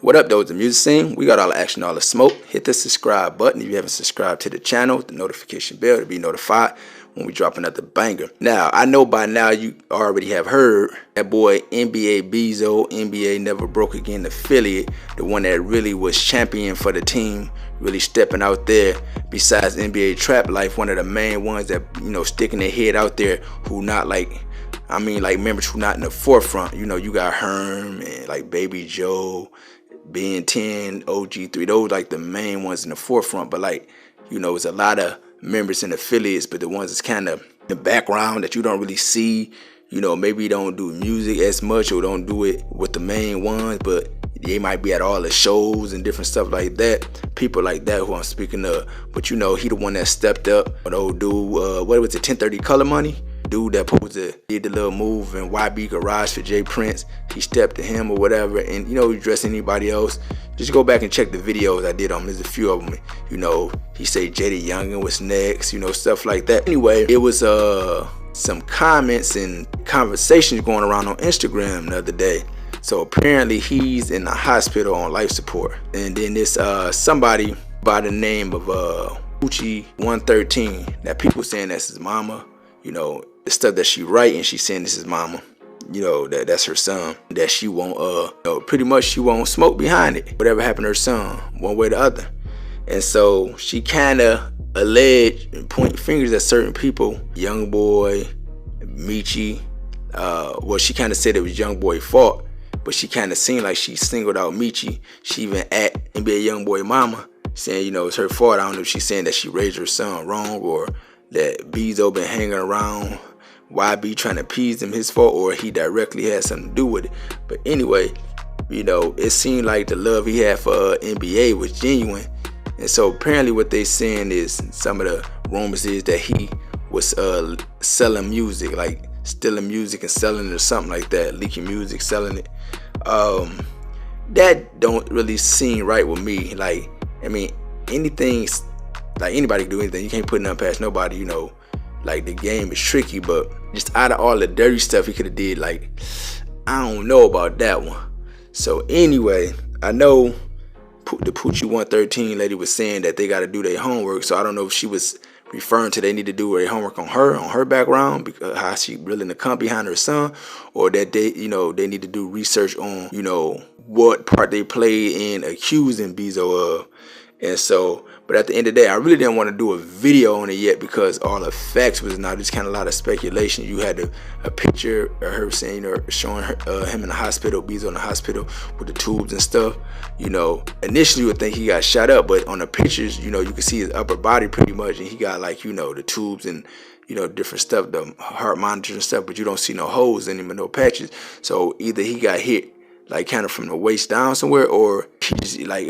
What up though, it's the music scene. We got all the action, all the smoke. Hit the subscribe button if you haven't subscribed to the channel, the notification bell to be notified when we drop another banger. Now, I know by now you already have heard that boy NBA Bezo, NBA Never Broke Again affiliate, the one that really was champion for the team, really stepping out there. Besides NBA Trap Life, one of the main ones that, you know, sticking their head out there, who not like, I mean, like members who not in the forefront. You know, you got Herm and like Baby Joe, Ben 10, OG3, those like the main ones in the forefront. But like, you know, it's a lot of members and affiliates, but the ones that's kind of in the background that you don't really see, you know, maybe don't do music as much or don't do it with the main ones, but they might be at all the shows and different stuff like that. People like that who I'm speaking of. But you know, he the one that stepped up. An old dude, what was it, 1030 Color Money? Dude that supposed to did the little move in YB Garage for Jay Prince. He stepped to him or whatever, and you know, he dressed anybody else. Just go back and check the videos I did on him. There's a few of them. You know, he said JD Youngin was next, you know, stuff like that. Anyway, it was some comments and conversations going around on Instagram the other day. So apparently he's in the hospital on life support. And then this somebody by the name of Meechy 113, that people saying that's his mama. You know, the stuff that she writing, she's saying this is mama. You know, that's her son. That she won't, you know, pretty much she won't smoke behind it. Whatever happened to her son, one way or the other. And so she kind of alleged and point fingers at certain people. Youngboy, Meechy. Well, she kind of said it was Youngboy's fault, but she kind of seemed like she singled out Meechy. She even at NBA Youngboy mama, saying, you know, it's her fault. I don't know if she's saying that she raised her son wrong, or that Bezo been hanging around YB trying to appease him, his fault, or he directly had something to do with it. But anyway, you know, it seemed like the love he had for NBA was genuine. And so apparently what they saying is, some of the rumors is that he was selling music, like stealing music and selling it or something like that, leaking music, selling it. That don't really seem right with me. Like, I mean, anything, like anybody can do anything. You can't put nothing past nobody, you know. Like, the game is tricky, but just out of all the dirty stuff he could have did, like, I don't know about that one. So anyway, I know the Poochie 113 lady was saying that they got to do their homework. So I don't know if she was referring to they need to do their homework on her background, because how she really in the come behind her son, or that they, you know, they need to do research on, you know, what part they play in accusing Bezo of. And so, but at the end of the day, I really didn't want to do a video on it yet, because all the facts was not, just kind of a lot of speculation. You had a picture of her saying, or showing her, him in the hospital, Bezo in the hospital with the tubes and stuff. You know, initially you would think he got shot up, but on the pictures, you know, you can see his upper body pretty much, and he got, like, you know, the tubes and, you know, different stuff, the heart monitors and stuff, but you don't see no holes in him and no patches. So either he got hit like kind of from the waist down somewhere, or he just like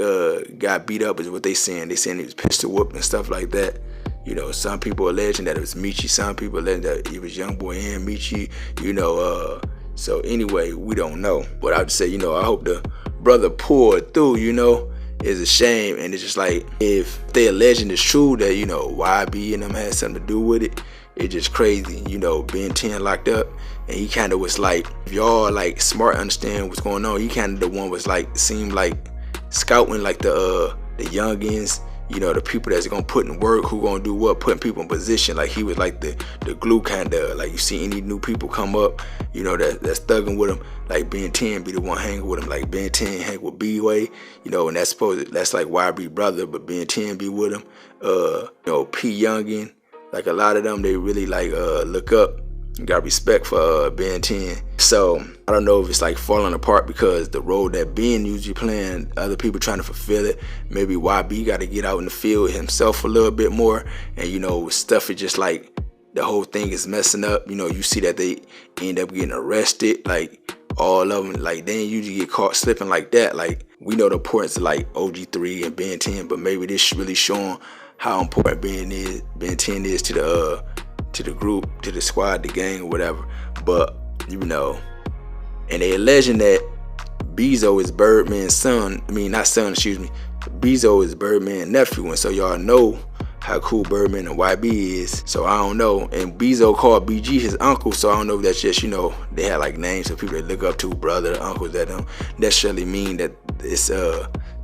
got beat up, is what they saying. They saying he was pistol whooped and stuff like that. You know, some people alleging that it was Meechy, some people alleging that it was Youngboy and Meechy, you know. So anyway, we don't know. But I would say, you know, I hope the brother pulled through, you know. It's a shame, and it's just like, if they alleging it's true that, you know, YB and them had something to do with it, it's just crazy. You know, Ben 10 locked up, and he kind of was like, if y'all like smart, understand what's going on, he kind of the one was like, seemed like scouting like the youngins, you know, the people that's gonna put in work, who gonna do what, putting people in position. Like, he was like the glue kind of, like, you see any new people come up, you know, that's thugging with him, like Ben 10 be the one hanging with him. Like, Ben 10 hang with B-Way, you know, and that's like YB brother, but Ben 10 be with him. You know, P Youngin, like a lot of them, they really like look up and got respect for Ben 10. So I don't know if it's like falling apart because the role that Ben usually playing, other people trying to fulfill it. Maybe YB got to get out in the field himself a little bit more, and you know, stuff is just like, the whole thing is messing up. You know, you see that they end up getting arrested, like all of them, like they usually get caught slipping like that. Like, we know the importance of like OG3 and Ben 10, but maybe this really showing how important Ben 10 is to the group, to the squad, the gang, or whatever. But you know, and they alleging that Bezo is Birdman's son. I mean, not son, excuse me. Bezo is Birdman's nephew, and so y'all know how cool Birdman and YB is. So I don't know. And Bezo called BG his uncle, so I don't know if that's just, you know, they had like names of people they look up to, brother, uncles, that don't necessarily mean that it's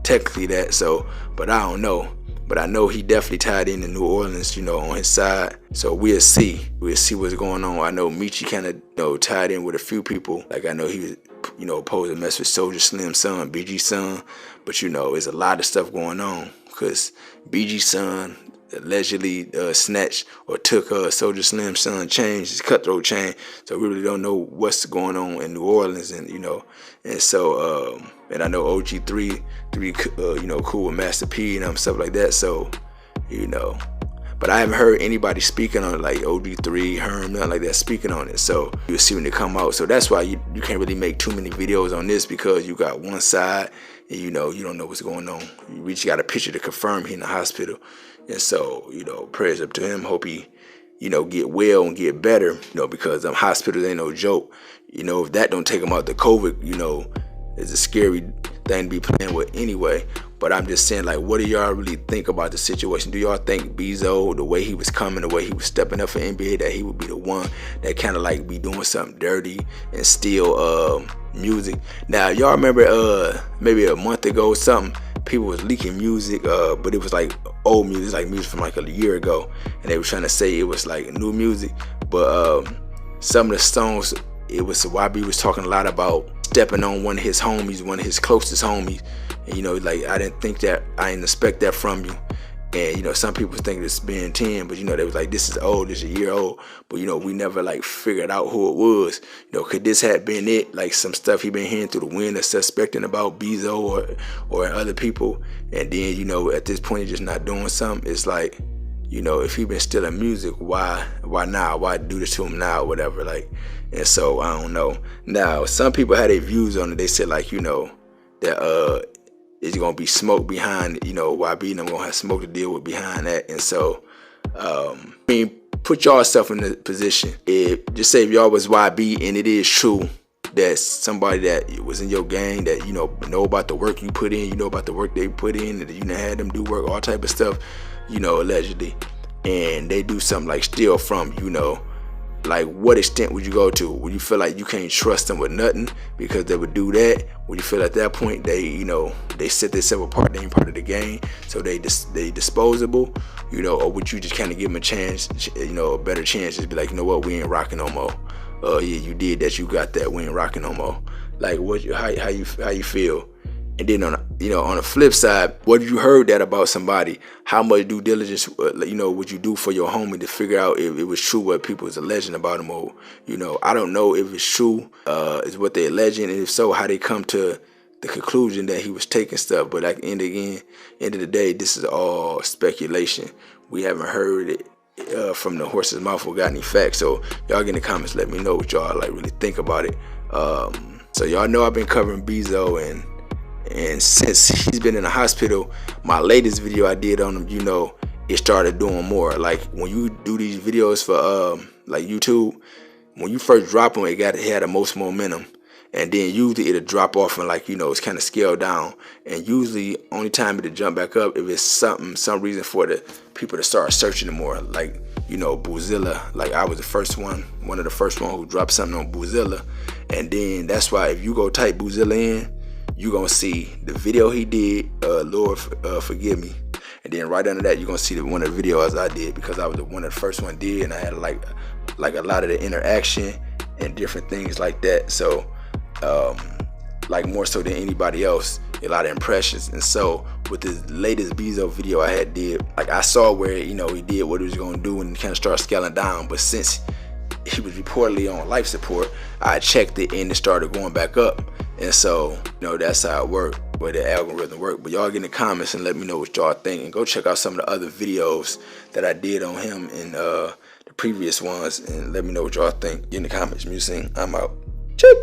technically that. So, but I don't know. But I know he definitely tied into New Orleans, you know, on his side. So we'll see. We'll see what's going on. I know Meechy kind of, you know, tied in with a few people. Like I know he was, you know, opposed to mess with Soldier Slim's son, BG's son. But you know, there's a lot of stuff going on because BG's son allegedly snatched or took Soldier Slim's son chain, his cutthroat chain. So we really don't know what's going on in New Orleans, and you know, and so and I know OG3 you know, cool with Master P and stuff like that. So you know, but I haven't heard anybody speaking on it, like OG3, Herm, nothing like that, speaking on it. So you'll see when they come out. So that's why you can't really make too many videos on this, because you got one side and you know, you don't know what's going on. You just got a picture to confirm he in the hospital. And so, you know, prayers up to him. Hope he, you know, get well and get better, you know, because hospitals ain't no joke. You know, if that don't take him out the COVID, you know, it's a scary thing to be playing with anyway. But I'm just saying, like, what do y'all really think about the situation? Do y'all think Bezo, the way he was coming, the way he was stepping up for NBA, that he would be the one that kind of like be doing something dirty and steal music? Now, y'all remember maybe a month ago or something, people was leaking music, but it was like old music, like music from like a year ago, and they were trying to say it was like new music. But some of the songs, it was YB was talking a lot about stepping on one of his homies, one of his closest homies. And you know, like, I didn't expect that from you. And you know, some people think it's Ben 10, but you know, they was like, this is old, this is a year old. But you know, we never like figured out who it was. You know, could this have been it? Like some stuff he been hearing through the wind or suspecting about Bezo or other people. And then, you know, at this point he's just not doing something. It's like, you know, if he been stealing music, why now? Why do this to him now or whatever? Like, and so I don't know. Now, some people had their views on it. They said, like, you know, that it's gonna be smoke behind, you know, YB and I'm gonna have smoke to deal with behind that. And so I mean, put yourself in the position. Just say if y'all was YB and it is true that somebody that was in your gang that, you know about the work you put in, you know about the work they put in, and you know, had them do work, all type of stuff, you know, allegedly, and they do something like steal from, you know, like what extent would you go to? Would you feel like you can't trust them with nothing because they would do that? Would you feel at that point they, you know, they set themselves apart, they ain't part of the game, so they disposable, you know? Or would you just kind of give them a chance, you know, a better chance, just be like, you know what, we ain't rocking no more. Yeah, you did that, you got that, we ain't rocking no more. Like, how you feel? And then on the flip side, what if you heard that about somebody? How much due diligence, you know, would you do for your homie to figure out if it was true what people was alleging about him? Or, you know, I don't know if it's true, is what they alleging, and if so, how they come to the conclusion that he was taking stuff. But at the end of the day, this is all speculation. We haven't heard it from the horse's mouth or got any facts. So y'all get in the comments, let me know what y'all like really think about it. So y'all know I've been covering Bezo, and since he's been in the hospital, my latest video I did on him, you know, it started doing more. Like when you do these videos for like YouTube, when you first drop them, it had the most momentum, and then usually it'll drop off and, like, you know, it's kind of scaled down. And usually only time it'll jump back up if it's some reason for the people to start searching it more. Like, you know, Boozilla, like I was the first one of the first one who dropped something on Boozilla, and then that's why if you go type Boozilla in, you're gonna see the video he did, Lord Forgive Me, and then right under that you're gonna see one of the videos I did, because I was one of the first one did, and I had like a lot of the interaction and different things like that. So like more so than anybody else, a lot of impressions. And so with this latest Bezo video I did, like I saw where, you know, he did what he was gonna do and kind of start scaling down. But since he was reportedly on life support, I checked it and it started going back up. And so, you know, that's how it worked, where the algorithm worked. But y'all get in the comments and let me know what y'all think, and go check out some of the other videos that I did on him in the previous ones, and let me know what y'all think. Get in the comments. Meechy, I'm out. Check.